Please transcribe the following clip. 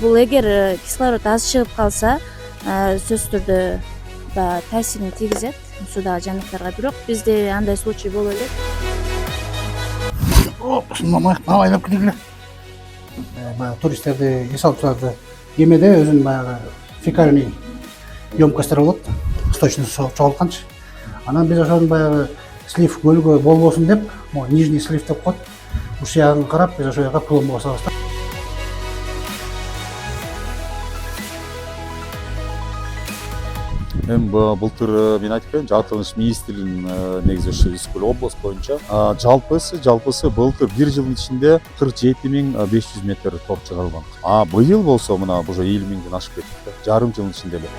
бул эгер кислород аз чыгып калса сөзсүз түрдө да таасирин тийгизет суудагы жаныбарларга, бирок бизде андай случай боло элек. Ушуну айлап кетели. Баягы туристтерди, эс алуучуларды кемеде өзүнүн баягы фекальный емкосттер болот, сточный чогултканчы. Анан биз ошонун баягы слив көлгө болбосун деп, нижний слив деп коет. Ушул жагын карап, биз ошол жака пломба басабыз. Эми былтыр мен айтып берейин, жаратылыш министрлигинин негизи ушу Ысык-Көл область боюнча жалпысы былтыр бир жылдын ичинде 47.500 метр тор чыгарылган. Быйыл болсо мына уже 50.000ден ашып кетти. Жарым жылдын ичинде эле.